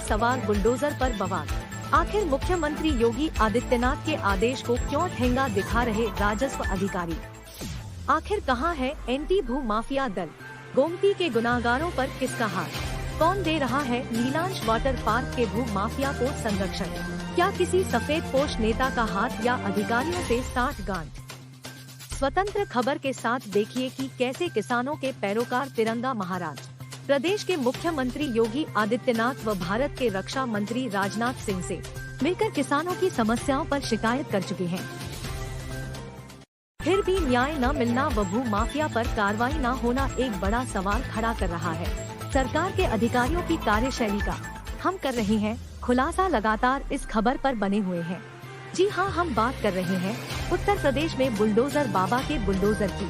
सवार बुलडोजर पर बवाल। आखिर मुख्यमंत्री योगी आदित्यनाथ के आदेश को क्यों ठेंगा दिखा रहे राजस्व अधिकारी? आखिर कहां है एंटी भू माफिया दल? गोमती के गुनाहगारों पर किसका हाथ? कौन दे रहा है नीलांश वाटर पार्क के भू माफिया को संरक्षण? क्या किसी सफेद पोश नेता का हाथ या अधिकारियों से साठगांठ? स्वतंत्र खबर के साथ देखिए कि कैसे किसानों के पैरोकार तिरंगा महाराज। प्रदेश के मुख्यमंत्री योगी आदित्यनाथ व भारत के रक्षा मंत्री राजनाथ सिंह से मिलकर किसानों की समस्याओं पर शिकायत कर चुके हैं। फिर भी न्याय न मिलना व भू माफिया पर कार्रवाई न होना एक बड़ा सवाल खड़ा कर रहा है। सरकार के अधिकारियों की कार्यशैली का हम कर रहे हैं खुलासा। लगातार इस खबर पर बने हुए हैं। जी हां, हम बात कर रहे हैं उत्तर प्रदेश में बुलडोजर बाबा के बुलडोजर की,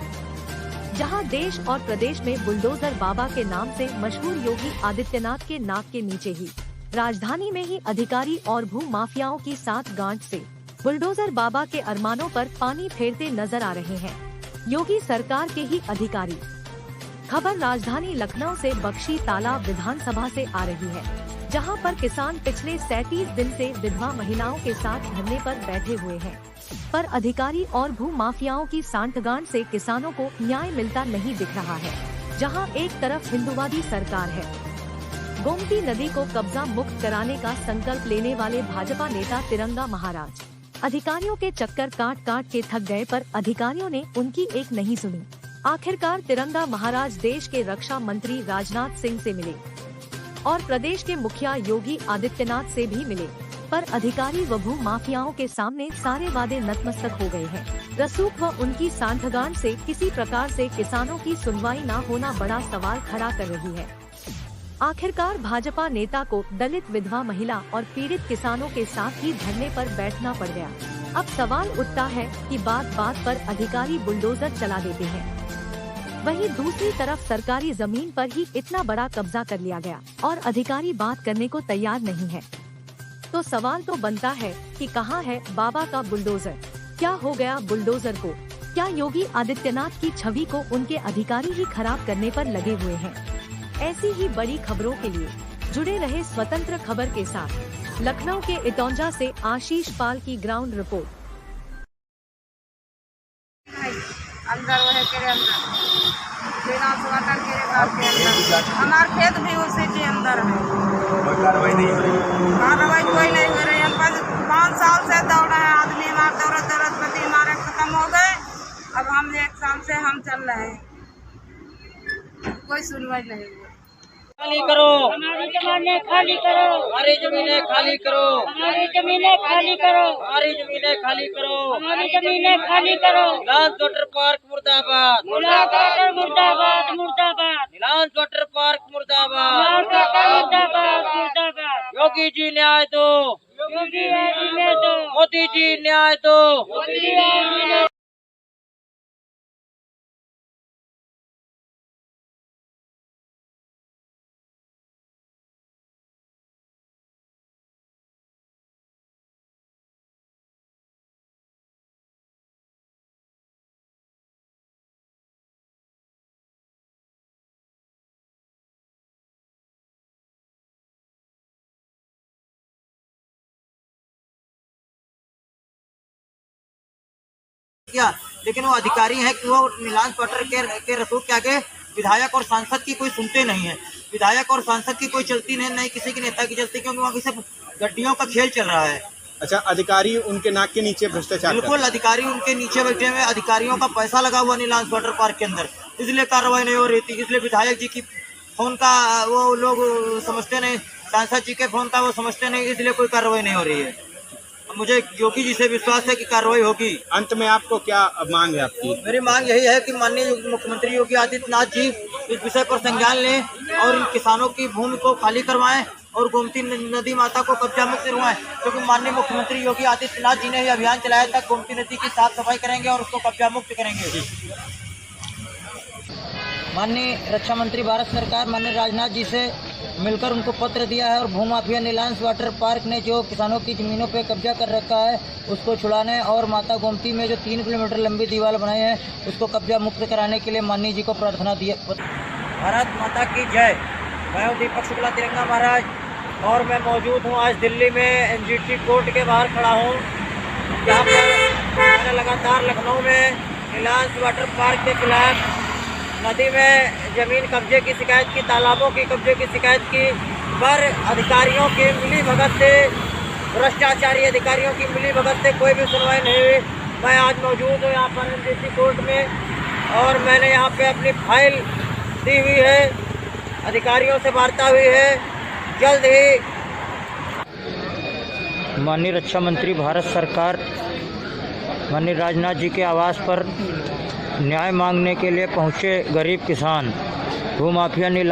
जहां देश और प्रदेश में बुलडोजर बाबा के नाम से मशहूर योगी आदित्यनाथ के नाक के नीचे ही राजधानी में ही अधिकारी और भू माफियाओं की साठगांठ से बुलडोजर बाबा के अरमानों पर पानी फेरते नजर आ रहे हैं योगी सरकार के ही अधिकारी। खबर राजधानी लखनऊ से बख्शी तालाब विधानसभा से आ रही है, जहां पर किसान पिछले 37 दिन से विधवा महिलाओं के साथ धरने पर बैठे हुए हैं, पर अधिकारी और भू माफियाओं की सांठगांठ से किसानों को न्याय मिलता नहीं दिख रहा है। जहां एक तरफ हिंदूवादी सरकार है, गोमती नदी को कब्जा मुक्त कराने का संकल्प लेने वाले भाजपा नेता तिरंगा महाराज अधिकारियों के चक्कर काट काट के थक गए, पर अधिकारियों ने उनकी एक नहीं सुनी। आखिरकार तिरंगा महाराज देश के रक्षा मंत्री राजनाथ सिंह से मिले और प्रदेश के मुखिया योगी आदित्यनाथ से भी मिले, पर अधिकारी व भू माफियाओं के सामने सारे वादे नतमस्तक हो गए हैं। रसूख व उनकी सांठगांठ से किसी प्रकार से किसानों की सुनवाई न होना बड़ा सवाल खड़ा कर रही है। आखिरकार भाजपा नेता को दलित विधवा महिला और पीड़ित किसानों के साथ ही धरने पर बैठना पड़ गया। अब सवाल उठता है कि बात बात पर अधिकारी बुलडोजर चला देते हैं, वहीं दूसरी तरफ सरकारी जमीन पर ही इतना बड़ा कब्जा कर लिया गया और अधिकारी बात करने को तैयार नहीं है। तो सवाल तो बनता है कि कहां है बाबा का बुलडोजर? क्या हो गया बुलडोजर को? क्या योगी आदित्यनाथ की छवि को उनके अधिकारी ही खराब करने पर लगे हुए हैं? ऐसी ही बड़ी खबरों के लिए जुड़े रहे स्वतंत्र खबर के साथ। लखनऊ के इटौंजा से आशीष पाल की ग्राउंड रिपोर्ट। अंदर वह के अंदर हमार खेत भी उसी के अंदर है। कार्रवाई कोई नहीं हो रही। हम 5 साल से दौड़ रहे हैं, आदमी हमारे दौड़त पति हमारे खत्म हो गए। अब हम 1 साल से हम चल रहे हैं, कोई सुनवाई नहीं हुई। खाली करो, हमारी जमीनें खाली करो, हमारी जमीनें खाली करो, हमारी जमीनें खाली करो, हमारी जमीनें खाली करो, हमारी जमीनें खाली करो। नीलांश वाटर पार्क मुर्दाबाद, मुर्दाबाद मुर्दाबाद मुर्दाबाद, नीलांश वाटर पार्क मुर्दाबाद, मुर्दाबाद मुर्दाबाद। योगी जी न्याय दो, योगी जी ने दो, मोदी जी न्याय दो। मोदी जी ने किया, लेकिन वो अधिकारी हैं कि वो नीलांश वाटर के रसूख के आगे विधायक और सांसद की कोई सुनते नहीं है। विधायक और सांसद की कोई चलती नहीं किसी के नेता की चलती, क्योंकि वहाँ सिर्फ गड्डियों का खेल चल रहा है। अच्छा, अधिकारी उनके नाक के नीचे भ्रष्टाचार? बिल्कुल, अधिकारी उनके नीचे बैठे हुए, अधिकारियों का पैसा लगा हुआ नीलांश वाटर पार्क के अंदर, इसलिए कार्रवाई नहीं हो रही थी। इसलिए विधायक जी की फोन का वो लोग समझते नहीं, सांसद जी के फोन का वो समझते नहीं, इसलिए कोई कार्रवाई नहीं हो रही है। मुझे योगी जी से विश्वास है कि कार्रवाई होगी। अंत में आपको क्या मांग है आपकी? मेरी मांग यही है कि माननीय मुख्यमंत्री योगी आदित्यनाथ जी इस विषय पर संज्ञान लें और इन किसानों की भूमि को खाली करवाएं और गोमती नदी माता को कब्जा मुक्त करवाएं, क्योंकि माननीय मुख्यमंत्री योगी आदित्यनाथ जी ने यह अभियान चलाया था, गोमती नदी की साफ सफाई करेंगे और उसको कब्जा मुक्त करेंगे। माननीय रक्षा मंत्री भारत सरकार माननीय राजनाथ जी से मिलकर उनको पत्र दिया है और भूमाफिया नीलांश वाटर पार्क ने जो किसानों की जमीनों पे कब्जा कर रखा है उसको छुड़ाने और माता गोमती में जो 3 किलोमीटर लंबी दीवार बनाई है उसको कब्जा मुक्त कराने के लिए माननीय जी को प्रार्थना दी। भारत माता की जय। मैं दीपक शुक्ला, तिरंगा महाराज। और मैं मौजूद हूँ आज दिल्ली में एनजीटी कोर्ट के बाहर खड़ा हूँ, जहाँ पर मैंने लगातार लखनऊ में रिलायंस वाटर पार्क के खिलाफ नदी में ज़मीन कब्जे की शिकायत की, तालाबों की कब्जे की शिकायत की, पर अधिकारियों की मिली भगत से, भ्रष्टाचारी अधिकारियों की मिली भगत से कोई भी सुनवाई नहीं हुई। मैं आज मौजूद हूँ यहाँ पर एनजीटी कोर्ट में और मैंने यहाँ पे अपनी फाइल दी हुई है, अधिकारियों से वार्ता हुई है। जल्द ही माननीय रक्षा मंत्री भारत सरकार माननीय राजनाथ जी के आवास पर न्याय मांगने के लिए पहुंचे गरीब किसान, भूमाफिया नीलाम